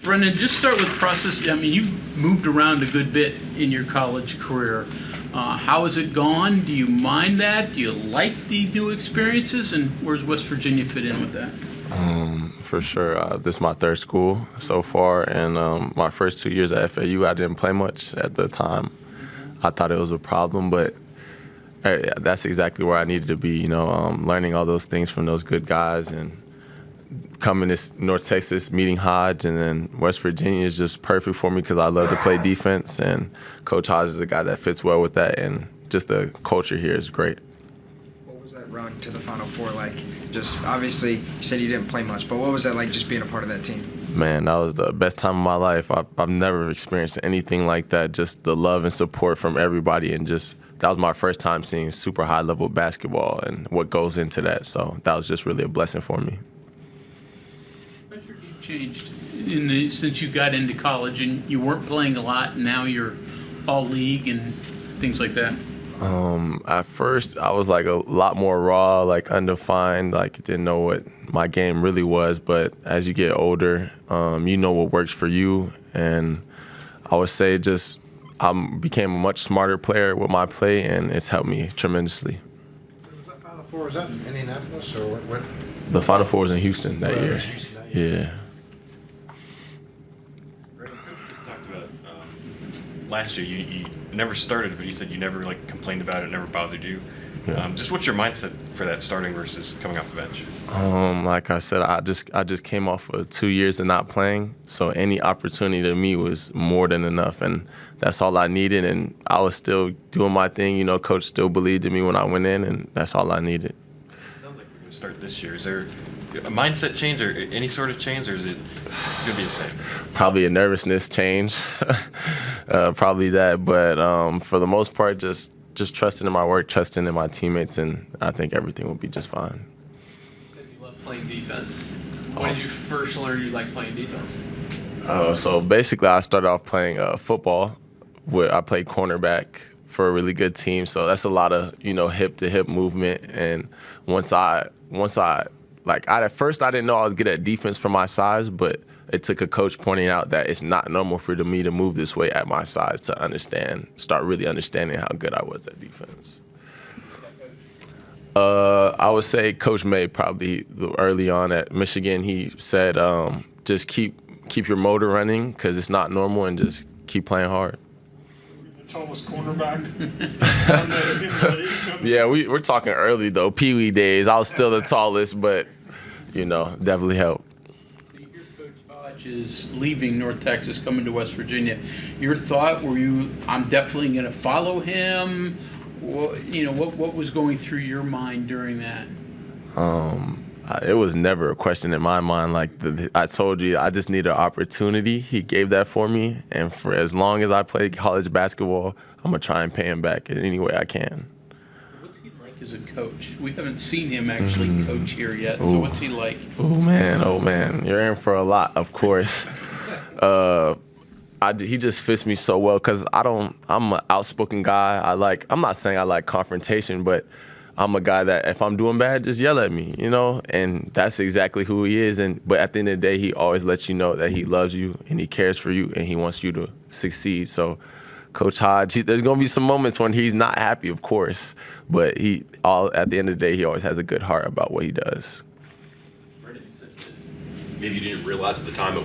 Brenen, just start with process. I mean, you've moved around a good bit in your college career. How has it gone? Do you mind that? Do you like the new experiences? And where's West Virginia fit in with that? For sure. This is my third school so far, and my first 2 years at FAU, I didn't play much at the time. I thought it was a problem, but that's exactly where I needed to be, learning all those things from those good guys and coming to North Texas, meeting Hodge, and then West Virginia is just perfect for me because I love to play defense, and Coach Hodge is a guy that fits well with that, and just the culture here is great. What was that run to the Final Four like? Just obviously, you said you didn't play much, but what was that like just being a part of that team? Man, that was the best time of my life. I've never experienced anything like that, just the love and support from everybody, and just that was my first time seeing super high-level basketball and what goes into that, so that was just really a blessing for me. What's your game changed since you got into college and you weren't playing a lot, and now you're all league and things like that? At first, I was like a lot more raw, like undefined, like didn't know what my game really was. But as you get older, you know what works for you. And I would say just I became a much smarter player with my play, and it's helped me tremendously. Was that Final Four, was that in Indianapolis or what? The Final Four was in Houston that year. Yeah. Coach just talked about last year you never started, but you said you never complained about it, never bothered you. Yeah. Just what's your mindset for that starting versus coming off the bench? Like I said, I just came off of 2 years of not playing, so any opportunity to me was more than enough, and that's all I needed. And I was still doing my thing. Coach still believed in me when I went in, and that's all I needed. It sounds like you're going to start this year. Is there a mindset change or any sort of change, or is it going to be the same? Probably a nervousness change, probably that. But for the most part, just trusting in my work, trusting in my teammates, and I think everything will be just fine. You said you love playing defense. When did you first learn you like playing defense? So basically, I started off playing football. I played cornerback for a really good team, so that's a lot of hip to hip movement. And once I at first I didn't know I was good at defense for my size, but it took a coach pointing out that it's not normal for me to move this way at my size to start really understanding how good I was at defense. I would say Coach May probably early on at Michigan. He said, just keep your motor running because it's not normal, and just keep playing hard. The tallest cornerback. Yeah, we're talking early though, Pee Wee days. I was still the tallest, but definitely helped. So you hear Coach Hodge is leaving North Texas, coming to West Virginia. Your thought, I'm definitely going to follow him? What was going through your mind during that? It was never a question in my mind. I told you, I just need an opportunity. He gave that for me, and for as long as I play college basketball, I'm going to try and pay him back in any way I can. What's he like as a coach? We haven't seen him actually coach here yet, so what's he like? Oh, man. You're in for a lot, of course. He just fits me so well because I'm an outspoken guy. I'm not saying I like confrontation, but I'm a guy that if I'm doing bad, just yell at me, and that's exactly who he is. But at the end of the day, he always lets you know that he loves you and he cares for you and he wants you to succeed. So Coach Hodge, there's going to be some moments when he's not happy, of course, but at the end of the day, he always has a good heart about what he does. Brenen, you said that maybe you didn't realize at the time the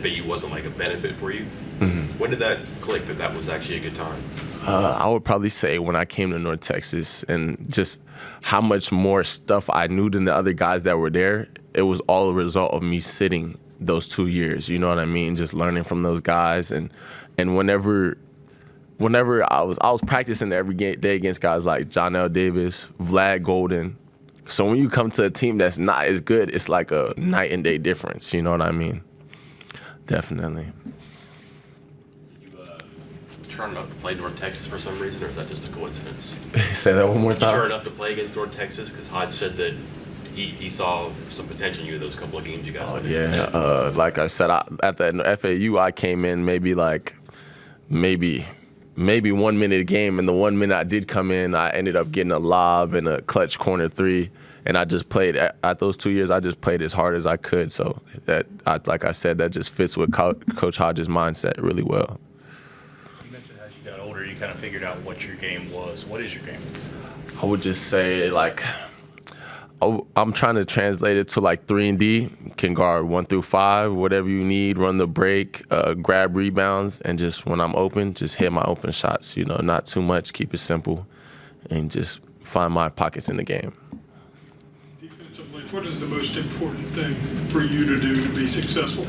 FAU wasn't like a benefit for you. Mm-hmm. When did that click that was actually a good time? I would probably say when I came to North Texas, and just how much more stuff I knew than the other guys that were there. It was all a result of me sitting those 2 years. You know what I mean? Just learning from those guys, and whenever I was practicing every day against guys like John L. Davis, Vlad Golden. So when you come to a team that's not as good, it's like a night and day difference. You know what I mean? Definitely. Did you turn up to play North Texas for some reason, or is that just a coincidence? Say that one more Did you time. turn up to play against North Texas? Because Hodge said that he saw some potential in you in those couple of games you guys went in. Yeah. Like I said, at the FAU, I came in maybe 1 minute a game, and the 1 minute I did come in, I ended up getting a lob and a clutch corner three. And I just played at those 2 years. I just played as hard as I could. So like I said, that just fits with Coach Hodges' mindset really well. You mentioned as you got older, you kind of figured out what your game was. What is your game? I would just say I'm trying to translate it to 3-and-D. Can guard 1 through 5, whatever you need, run the break, grab rebounds, and just when I'm open, just hit my open shots. Not too much, keep it simple, and just find my pockets in the game. Defensively, what is the most important thing for you to do to be successful?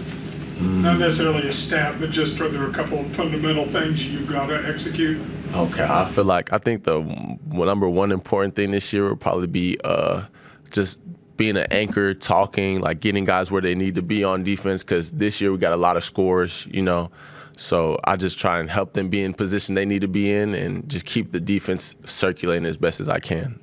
Not necessarily a stat, but just are there a couple of fundamental things you've got to execute? Okay, I think the number one important thing this year would probably be just being an anchor, talking, getting guys where they need to be on defense, because this year we got a lot of scores, So I just try and help them be in position they need to be in and just keep the defense circulating as best as I can.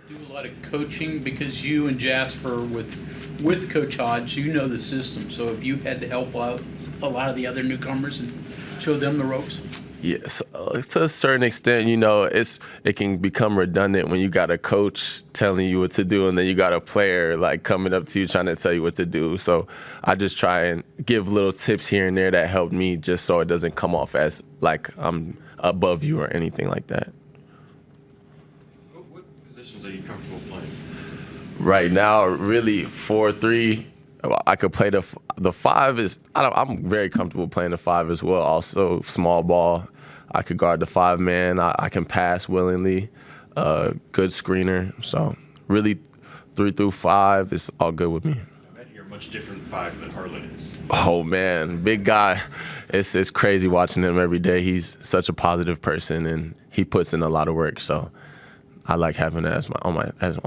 Do a lot of coaching because you and Jasper with Coach Hodge, you know the system. So if you had to help out a lot of the other newcomers and show them the ropes? Yes, to a certain extent, it can become redundant when you got a coach telling you what to do and then you got a player coming up to you trying to tell you what to do. So I just try and give little tips here and there that help me, just so it doesn't come off as I'm above you or anything like that. What positions are you comfortable playing? Right now, really 4-3. I could play the 5 is I'm very comfortable playing the 5 as well. Also small ball, I could guard the 5-man. I can pass willingly, good screener. So really 3 through 5 is all good with me. I imagine you're a much different 5 than Harlan is. Oh man, big guy. It's crazy watching him every day. He's such a positive person and he puts in a lot of work. So I like having that on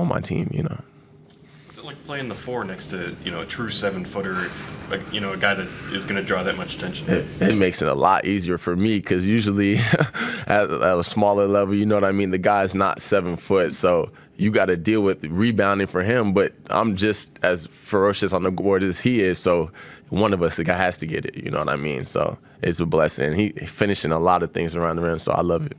my team. What's it like playing the 4 next to a true 7-footer, a guy that is going to draw that much attention? It makes it a lot easier for me because usually at a smaller level, the guy's not 7 foot, so you got to deal with rebounding for him. But I'm just as ferocious on the board as he is, so one of us, the guy has to get it. So it's a blessing. He finishing a lot of things around the rim, so I love it.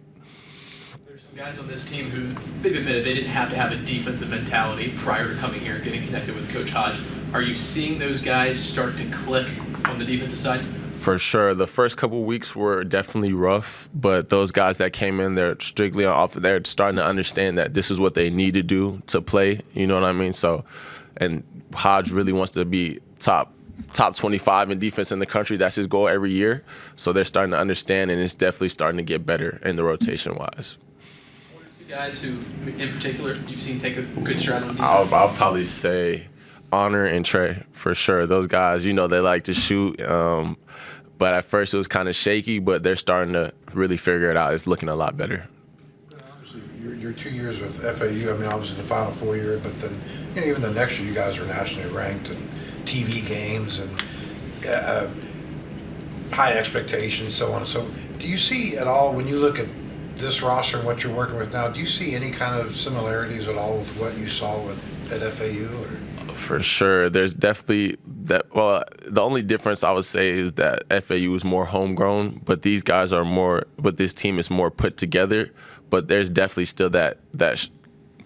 Guys on this team who they've admitted they didn't have to have a defensive mentality prior to coming here and getting connected with Coach Hodge. Are you seeing those guys start to click on the defensive side? For sure. The first couple of weeks were definitely rough, but those guys that came in, they're strictly on offense. They're starting to understand that this is what they need to do to play. You know what I mean? So, and Hodge really wants to be top 25 in defense in the country. That's his goal every year. So they're starting to understand, and it's definitely starting to get better in the rotation-wise. Guys who, in particular, you've seen take a good stride on defense? I'll probably say Honor and Trey, for sure. Those guys, they like to shoot. But at first it was kind of shaky, but they're starting to really figure it out. It's looking a lot better. Obviously, your 2 years with FAU, obviously the Final Four year, but then even the next year you guys are nationally ranked and TV games and high expectations, so on. So do you see at all, when you look at this roster and what you're working with now, do you see any kind of similarities at all with what you saw at FAU? Or? For sure. There's definitely that. Well, the only difference I would say is that FAU is more homegrown, but these guys are more, but this team is more put together. But there's definitely still that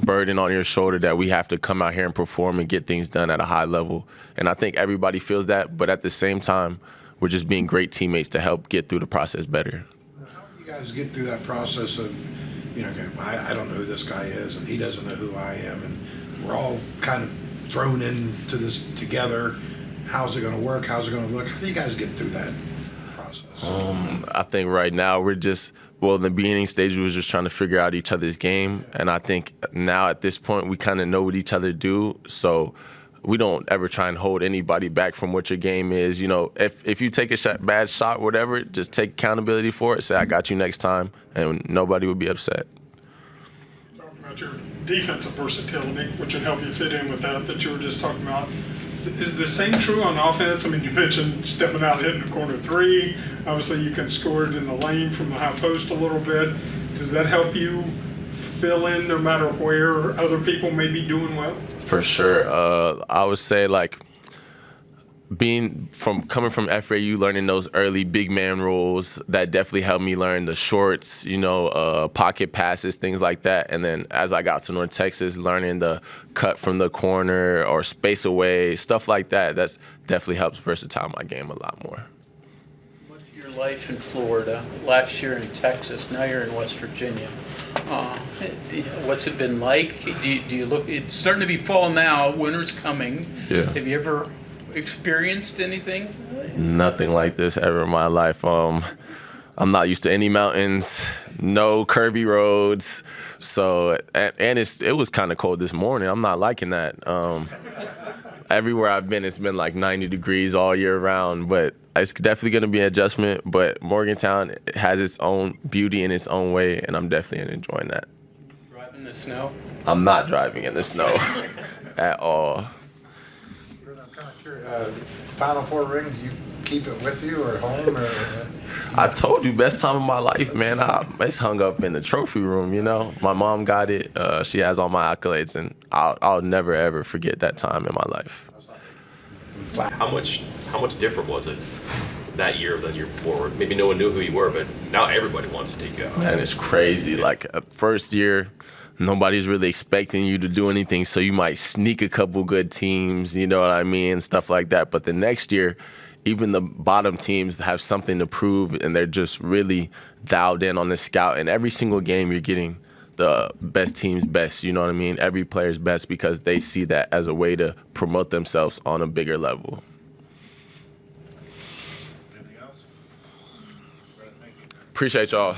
burden on your shoulder that we have to come out here and perform and get things done at a high level. And I think everybody feels that, but at the same time, we're just being great teammates to help get through the process better. Guys get through that process of, okay, I don't know who this guy is, and he doesn't know who I am, and we're all kind of thrown into this together. How's it going to work? How's it going to look? How do you guys get through that process? I think right now we're just, in the beginning stage we was just trying to figure out each other's game, and I think now at this point we kind of know what each other do, so we don't ever try and hold anybody back from what your game is. If you take a bad shot, whatever, just take accountability for it. Say, I got you next time, and nobody would be upset. Talking about your defensive versatility, which would help you fit in with that you were just talking about. Is the same true on offense? You mentioned stepping out, hitting the corner 3. Obviously, you can score it in the lane from the high post a little bit. Does that help you fill in no matter where other people may be doing well? For sure. I would say coming from FAU, learning those early big man roles, that definitely helped me learn the shorts, pocket passes, things like that. And then as I got to North Texas, learning the cut from the corner or space away, stuff like that. That's definitely helps versatile my game a lot more. What's your life in Florida? Last year in Texas, now you're in West Virginia. What's it been like? Do you look? It's starting to be fall now. Winter's coming. Yeah. Have you ever experienced anything? Nothing like this ever in my life. I'm not used to any mountains, no curvy roads. So, and it was kind of cold this morning. I'm not liking that. Everywhere I've been, it's been like 90 degrees all year round, but it's definitely going to be an adjustment. But Morgantown has its own beauty in its own way, and I'm definitely enjoying that. Driving the snow? I'm not driving in the snow at all. I'm kind of curious, Final Four ring, do you keep it with you or at home? Or, I told you, best time of my life, man. It's hung up in the trophy room, My mom got it. She has all my accolades, and I'll never, ever forget that time in my life. How much different was it that year than the year before? Maybe no one knew who you were, but now everybody wants to take you out. Man, it's crazy. Like, first year, nobody's really expecting you to do anything, so you might sneak a couple good teams, you know what I mean, stuff like that. But the next year, even the bottom teams have something to prove, and they're just really dialed in on the scout. And every single game, you're getting the best team's best, you know what I mean? Every player's best, because they see that as a way to promote themselves on a bigger level. Anything else? Thank you. Appreciate y'all.